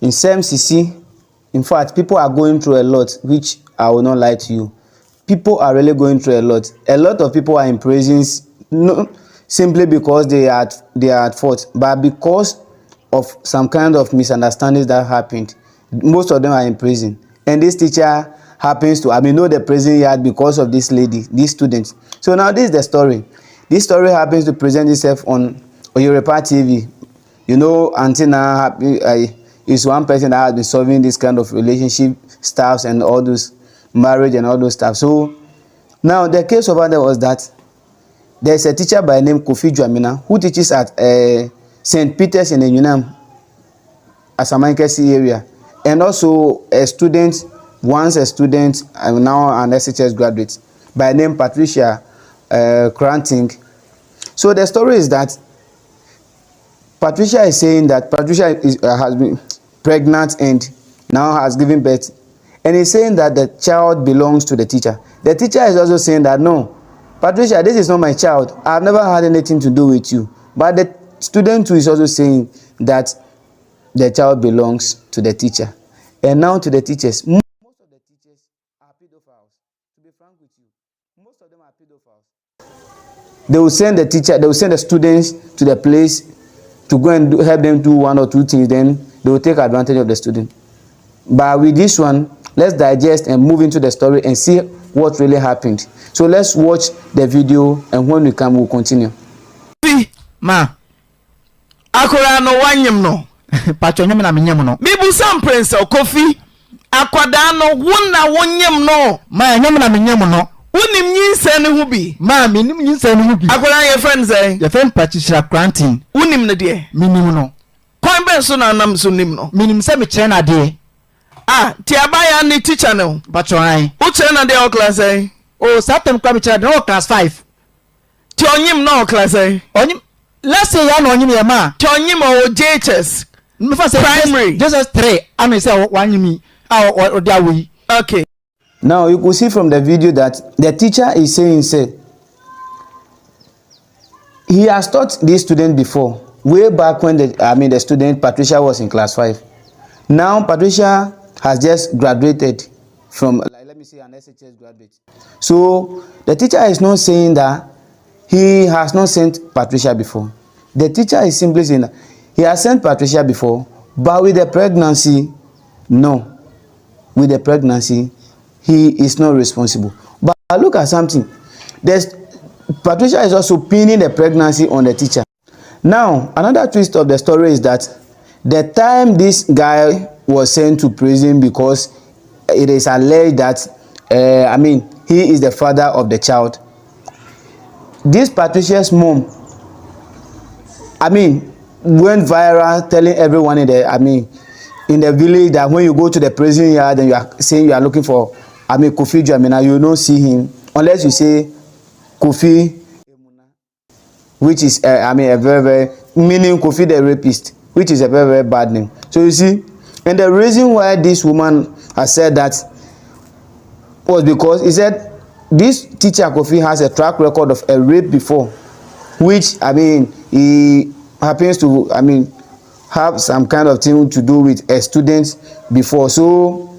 In CMCC, in fact, people are going through a lot, which I will not lie to you. People are really going through a lot. A lot of people are in prisons, not simply because they are at fault, but because of some kind of misunderstandings that happened. Most of them are in prison. And this teacher happens to, know the prison yard because of this lady, these students. So now this is the story. This story happens to present itself on Oyerepa TV. You know, Ante Naa is one person that has been solving this kind of relationship stuffs and all those marriage and all those stuff. So now the case over there was that there's a teacher by the name Kofi who teaches at St. Peter's in the Unam Asamankesi area, and also a student, once a student and now an SHS graduate by the name Patricia Confessed. So the story is that Patricia is saying that Patricia has been pregnant and now has given birth, and he's saying that the child belongs to the teacher. The teacher is also saying that no, Patricia, this is not my child. I've never had anything to do with you. But the student too is also saying that the child belongs to the teacher. And now to the teachers. Most of the teachers are pedophiles. To be frank with you, most of them are pedophiles. They will send the teacher, they will send the students to the place to go and help them do one or two things, then they will take advantage of the student. But with this one, let's digest and move into the story and see what really happened. So let's watch the video, and when we come, we'll continue. Ma, akora no wanyem no. Pacho nyem na menyem no. Bibu sam Prince Kofi. Akwada no wona wonyem no. Ma nyem na menyem no. Unim nyinse ne hu bi. Ma minim nyinse ne hu bi. Akwada your friend say. Your friend Patricia Confessed. Unim ne de. Minim no. Kwan ben so na nam so nim no. Minim se me kire na de. Ah, ti abaya ni teacher no. Pacho ai. U kire na de o class ai. Oh, Saturday kwa me kire no class 5. Ti onyim no class ai. Onyim. Let's say ya no onyim ye ma. Ti onyim o JHS. Me fa say primary. Just 3. I say wanyimi. Ah, o dia we. Okay. Now you could see from the video that the teacher is saying, say, he has taught this student before, way back when the student Patricia was in class 5. Now Patricia has just graduated from, like, let me say, an SHS graduate. So the teacher is not saying that he has not sent Patricia before. The teacher is simply saying that he has sent Patricia before, but with the pregnancy, no. With the pregnancy, he is not responsible. But look at something. Patricia is also pinning the pregnancy on the teacher. Now, another twist of the story is that the time this guy was sent to prison because it is alleged that, he is the father of the child. This Patricia's mom, went viral telling everyone in the village that when you go to the prison yard and you are saying you are looking for Kofi Dwamena, you will not see him unless you say Kofi, which is a very, very, meaning Kofi the rapist, which is a very, very bad name. So you see, and the reason why this woman has said that was because he said this teacher Kofi has a track record of a rape before, which he happens to have some kind of thing to do with a student before. So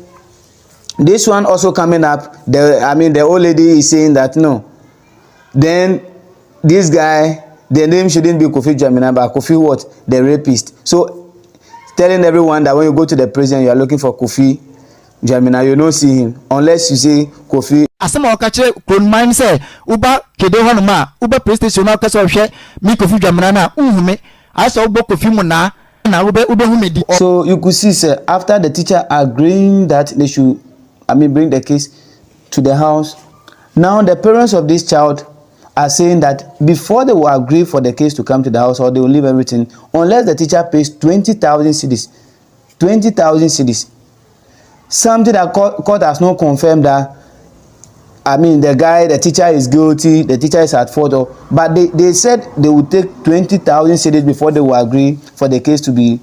this one also coming up, the old lady is saying that no, then this guy, the name shouldn't be Kofi Dwamena, but Kofi what? The rapist. So telling everyone that when you go to the prison, you are looking for Kofi Dwamena, you don't see him unless you say Kofi. Asema wakache kronman say uba kede hono ma uba PlayStation na kasa hwe mi Kofi Dwamena na uhume asa uba Kofi mu na ube humedi. So you could see, sir, after the teacher agreeing that they should bring the case to the house, now the parents of this child are saying that before they will agree for the case to come to the house, or they will leave everything unless the teacher pays 20,000 cedis. 20,000 cedis. Something that court has not confirmed that the teacher is guilty, the teacher is at fault, but they said they would take 20,000 cedis before they will agree for the case to be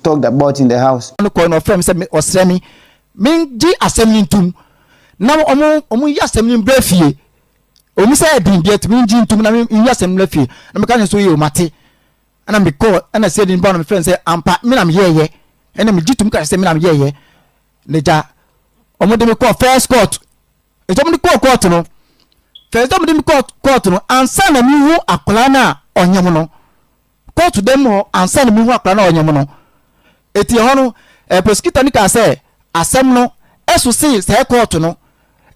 talked about in the house. Minji assembly tum now omu ya assembly brefie omi say din get me nji ntum na me yasem la fi na me ka so ye o mate ana me call ana say din ba na me friend say ampa me na me yeye ana me gitum ka say me na me yeye ne ja omo de me call first court e to me call court no first time de me call court no ansa na me hu akola na onyam no court dem ho ansa na me hu akola na onyam no eti ho no prosecutor ni ka say asem no eso say court no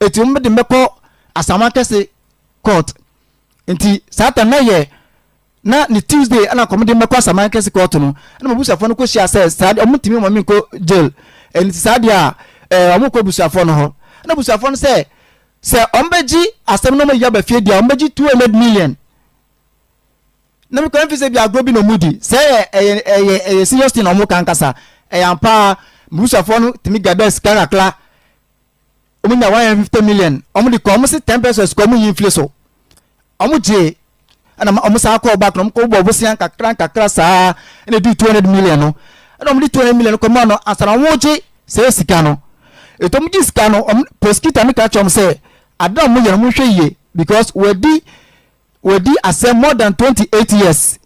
eti mo de me call asama kese court nti satan na ye na ni Tuesday ana komede me kwa asama kese court no na mabusafo no ko shia say sad omutimi mo mi ko jail nti sadia omukọ busafo no ho na busafo no say ombeji asem no me yaba fie dia ombeji 200 million na me ko mfise bi agrobi no mudi say serious thing omu kankasa ampa busafo no timi gada skara kla omunya 150 million omu di ko omu se 10 pesos ko omu yinfle so omu je ana omu sa call back no ko bo busian kakra sa ene di 200 million no ana omu di 200 million ko ma no asara omu je se sika no etom ji sika no prosecutor ni ka chom say adam mu yere mu hwe ye because we di asem more than 28 years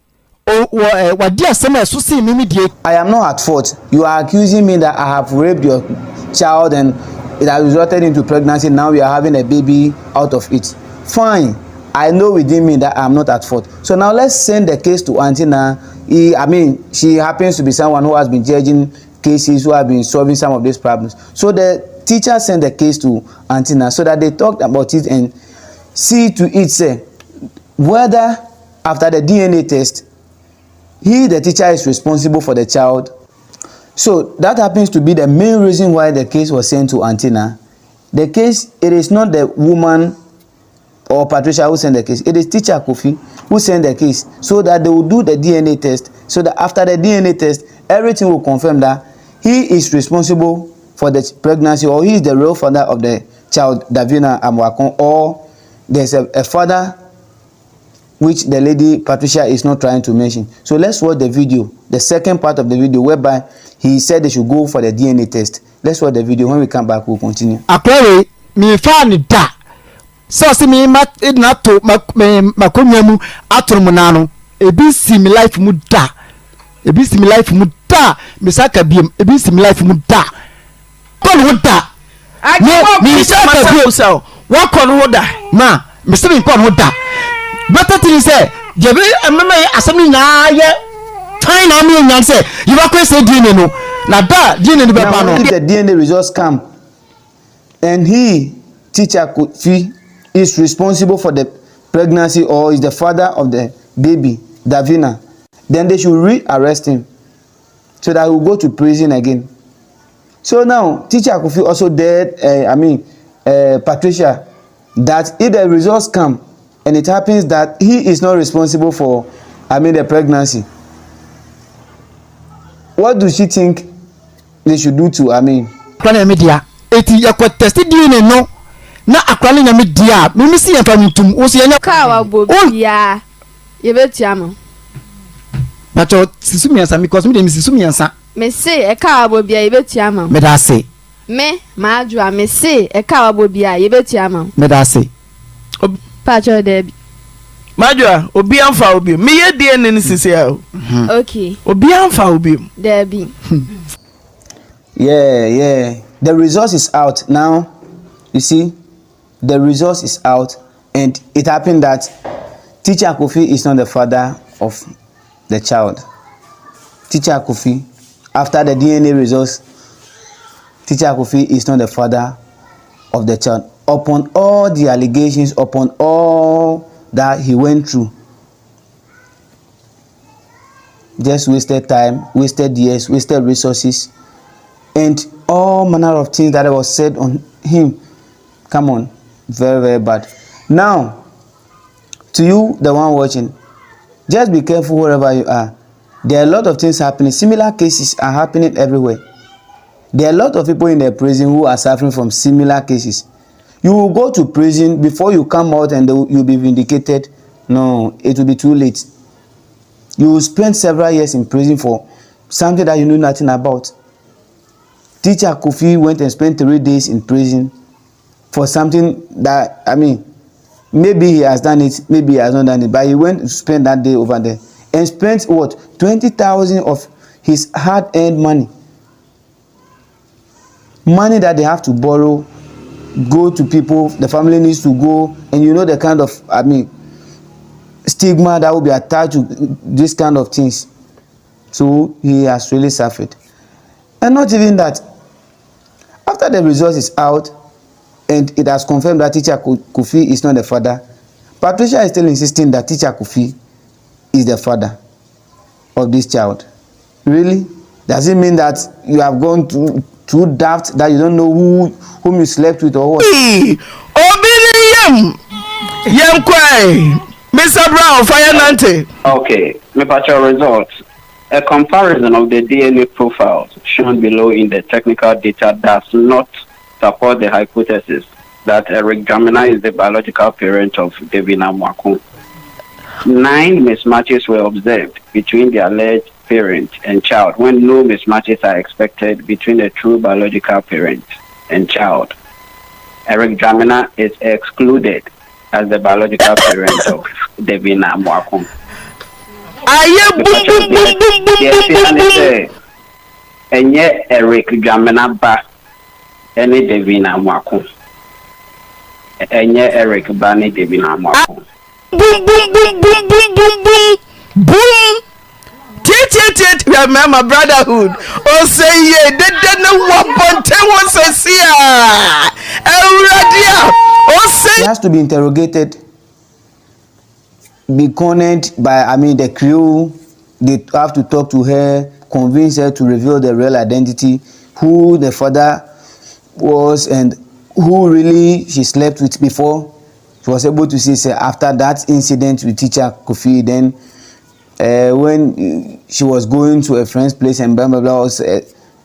what dear summer so see me die. I am not at fault. You are accusing me that I have raped your child and it has resulted into pregnancy. Now we are having a baby out of it. Fine. I know within me that I am not at fault. So now let's send the case to Ante Naa. She happens to be someone who has been judging cases, who have been solving some of these problems. So the teacher sent the case to Ante Naa so that they talked about it and see to it, say, whether after the DNA test, the teacher is responsible for the child. So that happens to be the main reason why the case was sent to Ante Naa. The case, it is not the woman or Patricia who sent the case. It is Teacher Kofi who sent the case so that they will do the DNA test, so that after the DNA test, everything will confirm that he is responsible for the pregnancy, or he is the real father of the child, Davina Amwakon, or there's a father which the lady Patricia is not trying to mention. So let's watch the video, the second part of the video, whereby he said they should go for the DNA test. Let's watch the video. When we come back, we'll continue. Akwere mi fan da. So see me na to makonyamu atrum nano. Ebi si mi life mu da. Ebi si mi life mu da. Misaka biem. Ebi si mi life mu da. Kon ho da. Mi misaka biem. Wa kon ho da. Ma, Mr. Kon ho da. Better thing say, jebe amema asemi na ye. Fine na me nyan say, you wa kwese DNA no. Na da DNA no be pa no. If the DNA results come and Teacher Kofi is responsible for the pregnancy or is the father of the baby, Davina, then they should re-arrest him so that he will go to prison again. So now, Teacher Kofi also dared, Patricia, that if the results come and it happens that he is not responsible for, the pregnancy, what does she think they should do to, media. Eti yakwa testi DNA no. Na akwale nyame dia me si yamfa ntum wo se yanya ka wa bobia ye betia no bacho sisumi yansa because me dem sisumi yansa me se e ka wa bobia ye betia ma me da se me ma adwa me se e ka wa bobia ye betia ma me da se pacho debi Majua obi amfa obi me ye DNA ni sisi ya okay obi amfa obi debi yeah the result is out now. You see, the result is out, and it happened that Teacher Kofi is not the father of the child. Teacher Kofi, after the DNA results, Teacher Kofi is not the father of the child. Upon all the allegations, upon all that he went through, just wasted time, wasted years, wasted resources, and all manner of things that was said on him. Come on, very, very bad. Now, to you, the one watching, just be careful wherever you are. There are a lot of things happening. Similar cases are happening everywhere. There are a lot of people in the prison who are suffering from similar cases. You will go to prison before you come out and you'll be vindicated. No, it will be too late. You will spend several years in prison for something that you know nothing about. Teacher Kofi went and spent 3 days in prison for something that, Maybe he has done it, maybe he has not done it, but he went to spend that day over there and spent what, 20,000 of his hard-earned money that they have to borrow, go to people, the family needs to go, and you know the kind of, I mean, stigma that will be attached to this kind of things. So he has really suffered. And not even that, after the result is out and it has confirmed that Teacher Kofi is not the father, Patricia is still insisting that Teacher Kofi is the father of this child. Really? Does it mean that you have gone too daft that you don't know whom you slept with or what? Mr. Brown, fire Ante. Okay, Patricia results. A comparison of the DNA profiles shown below in the technical data does not support the hypothesis that Eric Dramina is the biological parent of Devina Mwakun. 9 mismatches were observed between the alleged parent and child when no mismatches are expected between a true biological parent and child. Eric Dramina is excluded as the biological parent of Devina Mwakun. And yet Eric Dramina ba any Devina Mwakun. And yet Eric Bani Devina Mwakun. Boom. Remember brotherhood. Oh say yeah, they no one say He has to be interrogated, be cornered by, I mean, the crew. They have to talk to her, convince her to reveal the real identity, who the father was and who really she slept with before. She was able to say after that incident with Teacher Kofi, then when she was going to a friend's place and blah blah blah, was, a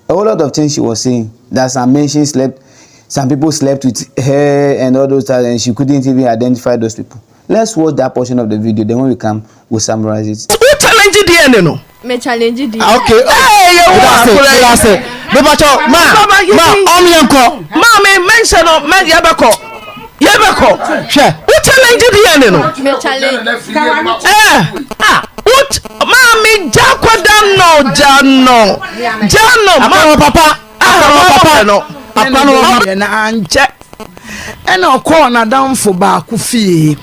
whole lot of things she was saying. That some people slept with her and all those things, and she couldn't even identify those people. Let's watch that portion of the video. Then when we come, we'll summarize it. Who challenge the no? Me challenge the. Okay. Hey, you That's it. Mommy mention of man Yabako. Who challenge the no? Me challenge. What? Mommy Jano. Papa no. na anche ena okọ na damfo ba ku fie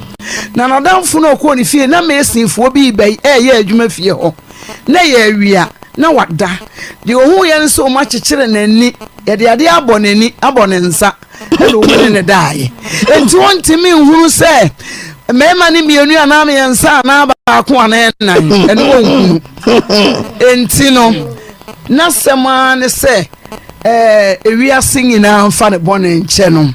na damfo na okọ ni fie na mesinfo bi bai ye adwuma fie ho na ye awia na wada de ohu ye nso ma kekere nani ye de ade abonani abonensa na ohu ne daaye enti wontimi nhuru se mema ni mienu ana me nsa na ba ko ana nan ene wonku enti no na sema ne se ewia singina mfa ne bone nche no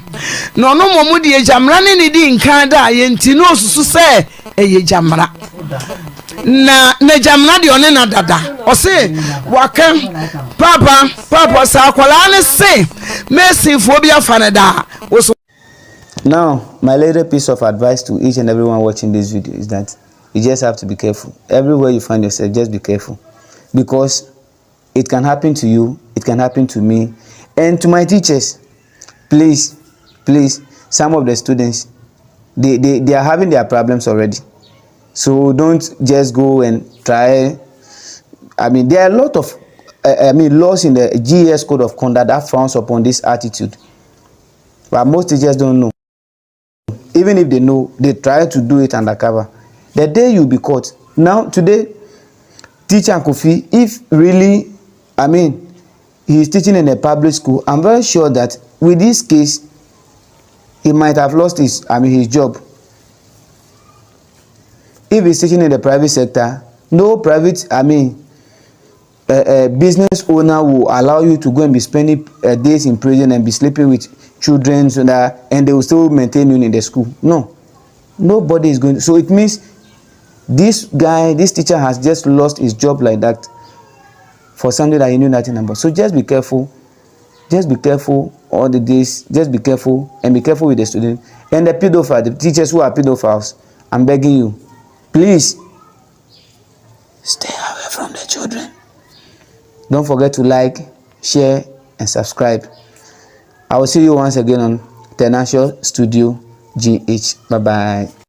no mo de jamra ne di nkan da ye nti no susu se eye jamra na jamra de one na dada o se waka papa sa kwala ne se mesin fo bia fa ne da. Now, my little piece of advice to each and everyone watching this video is that you just have to be careful. Everywhere you find yourself, just be careful, because it can happen to you, it can happen to me, and to my teachers. Please, some of the students, they are having their problems already. So don't just go and try. I mean, there are a lot of laws in the GS Code of Conduct that frowns upon this attitude. But most teachers don't know. Even if they know, they try to do it undercover. The day you'll be caught. Now, today, Teacher Kofi, if really, he's teaching in a public school, I'm very sure that with this case, he might have lost his job. If he's teaching in the private sector, no private, business owner will allow you to go and be spending days in prison and be sleeping with children so that, and they will still maintain you in the school. No, nobody is going to. So it means this teacher has just lost his job like that for something that he knew nothing about. So just be careful. Just be careful all the days. Just be careful, and be careful with the students and the pedophiles, the teachers who are pedophiles. I'm begging you, please stay away from the children. Don't forget to like, share, and subscribe. I will see you once again on Tenacious Studio GH. Bye bye.